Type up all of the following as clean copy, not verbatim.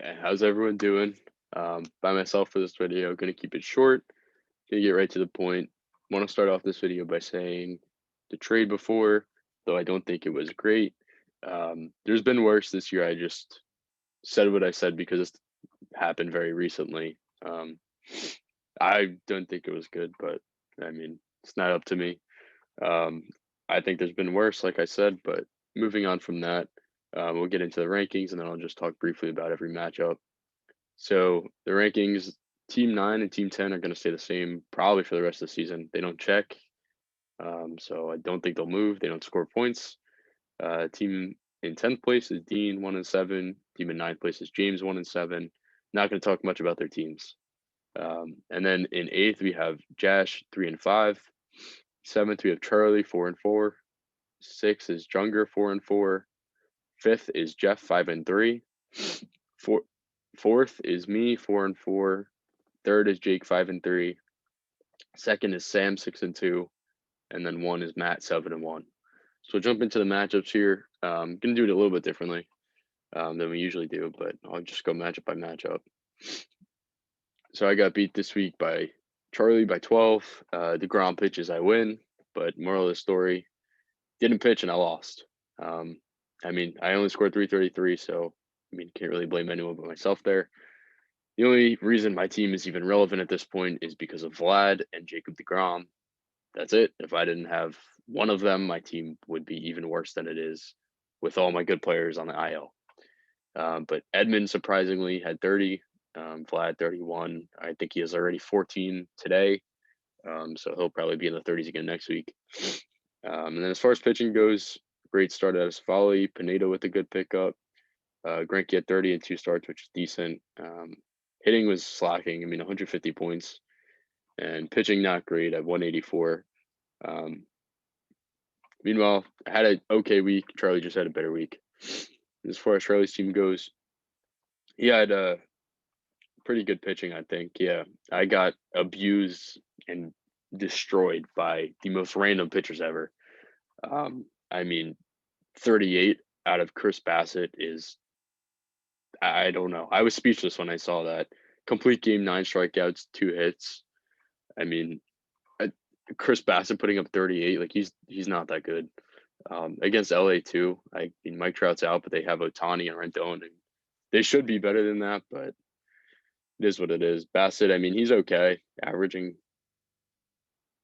Okay, how's everyone doing? By myself for this video, gonna keep it short, gonna get right to the point. Want to start off this video by saying the trade before, though I don't think it was great. There's been worse this year. I just said what I said because it's happened very recently. I don't think it was good, but I mean, it's not up to me. Um, I think there's been worse, like I said, but moving on from that, we'll get into the rankings and then I'll just talk briefly about every matchup. So the rankings, Team 9 and Team 10 are going to stay the same probably for the rest of the season. They don't check, so I don't think they'll move. They don't score points. Team in 10th place is Dean, 1-7. Team in ninth place is James, 1-7. Not going to talk much about their teams. And then in 8th, we have Jash, 3-5. 7th, we have Charlie, 4-4. 6th is Junger, 4-4. 5th is Jeff, 5-3. Four, Fourth is me, 4-4. Third is Jake, 5-3. Second is Sam, 6-2, and then one is Matt, 7-1. So we'll jump into the matchups here. Gonna do it a little bit differently than we usually do, but I'll just go matchup by matchup. So I got beat this week by Charlie by 12. DeGrom pitches, I win, but moral of the story, didn't pitch and I lost. I mean, I only scored 333, so I mean, can't really blame anyone but myself there. The only reason my team is even relevant at this point is because of Vlad and Jacob DeGrom. That's it. If I didn't have one of them, my team would be even worse than it is with all my good players on the IL. But Edmund surprisingly had 30, Vlad 31. I think he has already 14 today. So he'll probably be in the 30s again next week. And then as far as pitching goes, great start out of Savali, Pineda with a good pickup. Greinke had 30 and 2 starts, which is decent. Hitting was slacking. I mean, 150 points, and pitching not great at 184. Um, Meanwhile, I had an okay week. Charlie just had a better week. As far as Charlie's team goes, he had pretty good pitching, I think. Yeah, I got abused and destroyed by the most random pitchers ever. I mean, 38 out of Chris Bassett is, I don't know. I was speechless when I saw that. Complete game, 9 strikeouts, 2 hits. I mean, I, Chris Bassett putting up 38, like he's not that good. Against LA too. I mean, Mike Trout's out, but they have Otani and Rendon, and they should be better than that. But it is what it is. Bassett, I mean, he's okay, averaging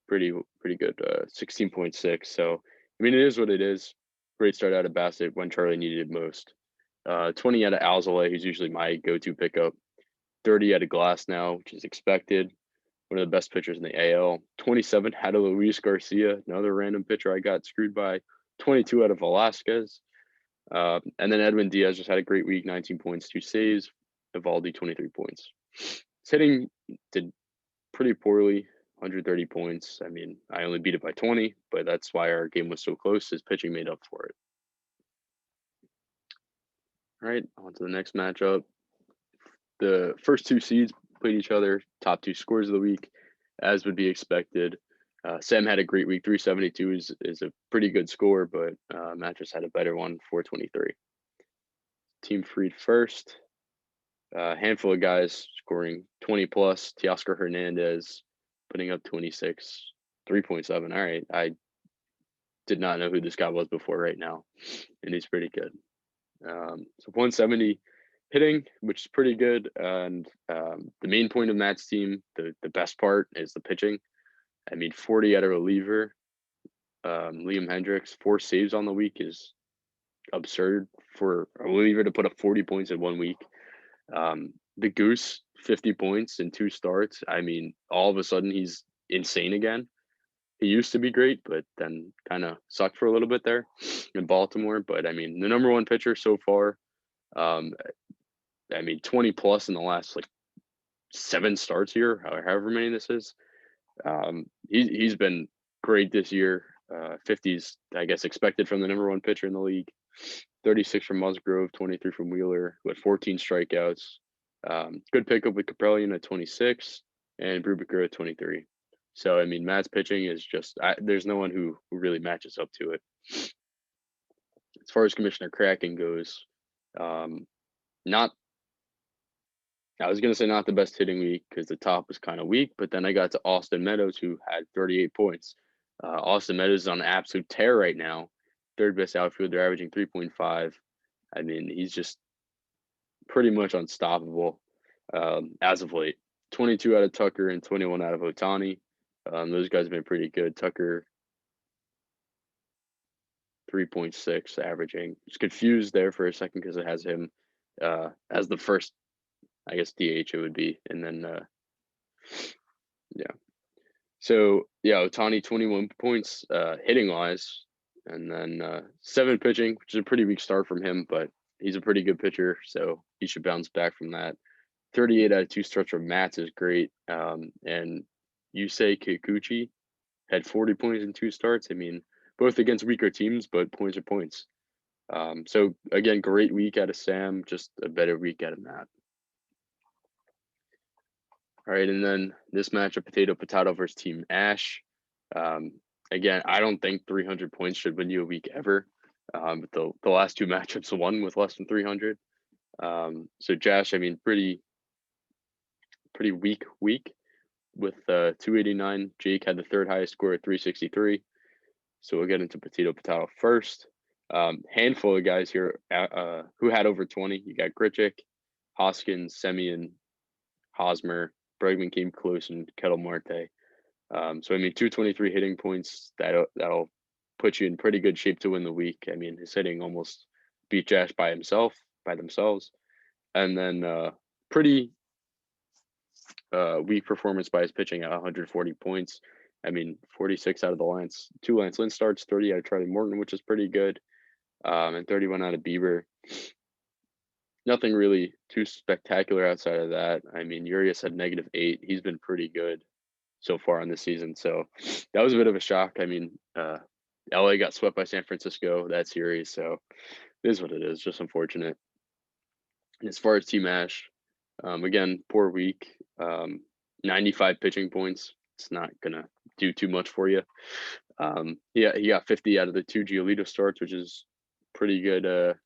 pretty good, 16.6. So I mean, it is what it is. Great start out of Bassett when Charlie needed it most. 20 out of Alzolay, who's usually my go-to pickup. 30 out of Glass now, which is expected. One of the best pitchers in the AL. 27 out of Luis Garcia, another random pitcher I got screwed by. 22 out of Velasquez. And then Edwin Diaz just had a great week, 19 points, 2 saves. Evaldi, 23 points. His hitting did pretty poorly, 130 points. I mean, I only beat it by 20, but that's why our game was so close. His pitching made up for it. All right, on to the next matchup. The first 2 seeds played each other, top 2 scores of the week, as would be expected. Sam had a great week. 372 is a pretty good score, but Matt just had a better one, 423. Team Freed first. A handful of guys scoring 20 plus. Teoscar Hernandez putting up 26, 3.7. All right. I did not know who this guy was before right now, and he's pretty good. So 170 hitting, which is pretty good. And the main point of Matt's team, the best part is the pitching. I mean, 40 out of reliever. Liam Hendricks, 4 saves on the week is absurd for a reliever to put up 40 points in 1 week. The Goose, 50 points in 2 starts. I mean, all of a sudden he's insane again. He used to be great, but then kind of sucked for a little bit there in Baltimore. But I mean, the number one pitcher so far. Um, I mean, 20 plus in the last like 7 starts here, however many this is. He's been great this year. 50s, I guess, expected from the number one pitcher in the league. 36 from Musgrove, 23 from Wheeler, who had 14 strikeouts. Good pickup with Kaprelian at 26 and Brubaker at 23. So, I mean, Matt's pitching is just, there's no one who really matches up to it. As far as Commissioner Kraken goes, not I was gonna say not the best hitting week because the top was kind of weak, but then I got to Austin Meadows, who had 38 points. Austin Meadows is on an absolute tear right now, third best outfielder, averaging 3.5. I mean, he's just pretty much unstoppable as of late. 22 out of Tucker and 21 out of Otani. Those guys have been pretty good. Tucker 3.6 averaging. Just confused there for a second because it has him as the first, I guess, DH it would be, and then yeah. So yeah, Otani 21 points hitting wise, and then 7 pitching, which is a pretty weak start from him, but he's a pretty good pitcher, so he should bounce back from that. 38 out of 2 starts from Mats is great. And Yusei Kikuchi had 40 points in 2 starts. I mean, both against weaker teams, but points are points. So again, great week out of Sam, just a better week out of Matt. All right, and then this matchup, Potato versus Team Ash. Again, I don't think 300 points should win you a week ever. But the last 2 matchups won with less than 300. So Josh, I mean, pretty weak week with 289. Jake had the third highest score at 363. So we'll get into Potato first. Handful of guys here who had over 20. You got Grichuk, Hoskins, Semien, Hosmer, Bregman came close, and Kettle Marte. So I mean, 223 hitting points. That'll put you in pretty good shape to win the week. I mean, his hitting almost beat Josh by themselves, and then pretty weak performance by his pitching at 140 points. I mean, 46 out of the 2 Lance Lynn starts, 30 out of Charlie Morton, which is pretty good, and 31 out of Bieber. Nothing really too spectacular outside of that. I mean, Urias had -8. He's been pretty good so far on this season, so that was a bit of a shock. I mean, LA got swept by San Francisco that series, so it is what it is. Just unfortunate. And as far as Team Ash, again, poor week. 95 pitching points. It's not gonna do too much for you. Yeah, he got 50 out of the 2 Giolito starts, which is pretty good.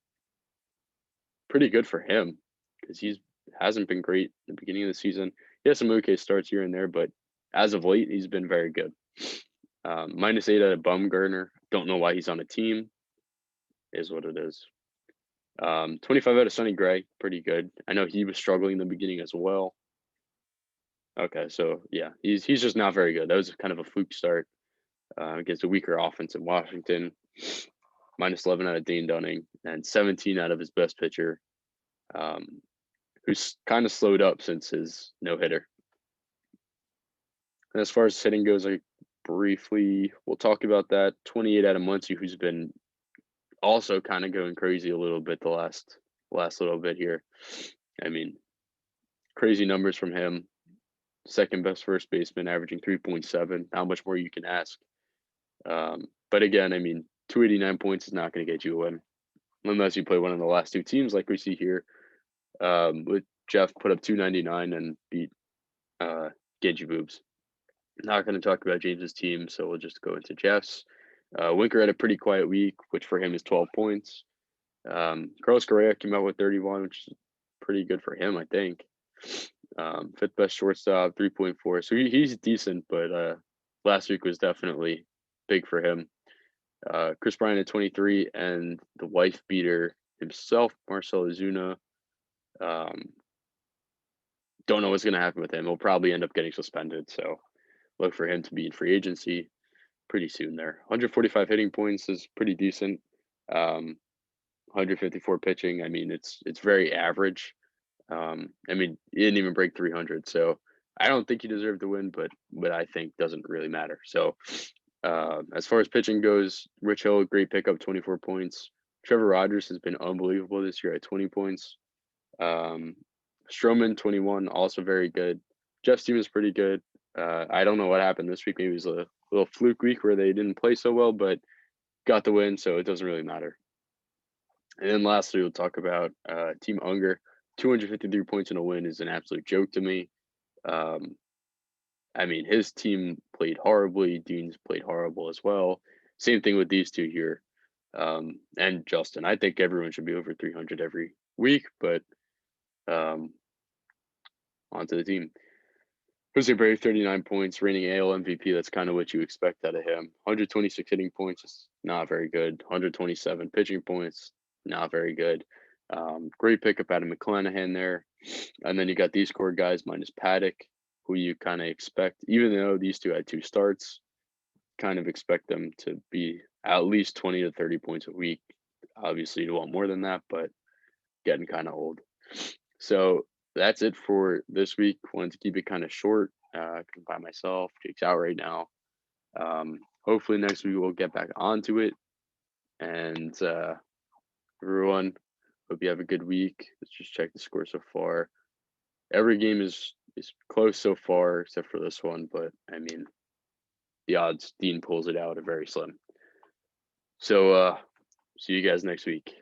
Pretty good for him because he's hasn't been great at the beginning of the season. He has some okay starts here and there, but as of late, he's been very good. -8 out of Bumgarner. Don't know why he's on a team. Is what it is. 25 out of Sonny Gray. Pretty good. I know he was struggling in the beginning as well. Okay, so yeah, he's just not very good. That was kind of a fluke start against a weaker offense in Washington. -11 out of Dane Dunning and 17 out of his best pitcher, who's kind of slowed up since his no hitter. And as far as hitting goes, I briefly we'll talk about that. 28 out of Muncy, who's been also kind of going crazy a little bit the last little bit here. I mean, crazy numbers from him. Second best first baseman, averaging 3.7. How much more you can ask? But again, I mean, 289 points is not going to get you a win unless you play one of the last 2 teams, like we see here. With Jeff put up 299 and beat Genji Boobs. Not going to talk about James's team, so we'll just go into Jeff's. Winker had a pretty quiet week, which for him is 12 points. Carlos Correa came out with 31, which is pretty good for him, I think. 5th best shortstop, 3.4. So he's decent, but last week was definitely big for him. Chris Bryant at 23, and the wife beater himself, Marcell Ozuna. Don't know what's going to happen with him. He'll probably end up getting suspended, so look for him to be in free agency pretty soon there. 145 hitting points is pretty decent. 154 pitching. I mean, it's very average. I mean, he didn't even break 300, so I don't think he deserved to win, but I think doesn't really matter. So as far as pitching goes, Rich Hill, great pickup, 24 points. Trevor Rogers has been unbelievable this year at 20 points. Stroman, 21, also very good. Jeff's team is pretty good. I don't know what happened this week. Maybe it was a little fluke week where they didn't play so well, but got the win, so it doesn't really matter. And then lastly, we'll talk about Team Unger. 253 points in a win is an absolute joke to me. I mean, his team played horribly. Dean's played horrible as well. Same thing with these 2 here. And Justin. I think everyone should be over 300 every week, but onto the team. Jose Abreu, 39 points, reigning AL MVP. That's kind of what you expect out of him. 126 hitting points is not very good. 127 pitching points, not very good. Great pickup out of McClanahan there. And then you got these core guys minus Paddock, who you kind of expect, even though these two had 2 starts, kind of expect them to be at least 20 to 30 points a week. Obviously, you want more than that, but getting kind of old. So that's it for this week. Wanted to keep it kind of short. By myself. Jake's out right now. Hopefully next week we'll get back onto it. And everyone, hope you have a good week. Let's just check the score so far. Every game is close so far, except for this one. But I mean, the odds Dean pulls it out are very slim. So see you guys next week.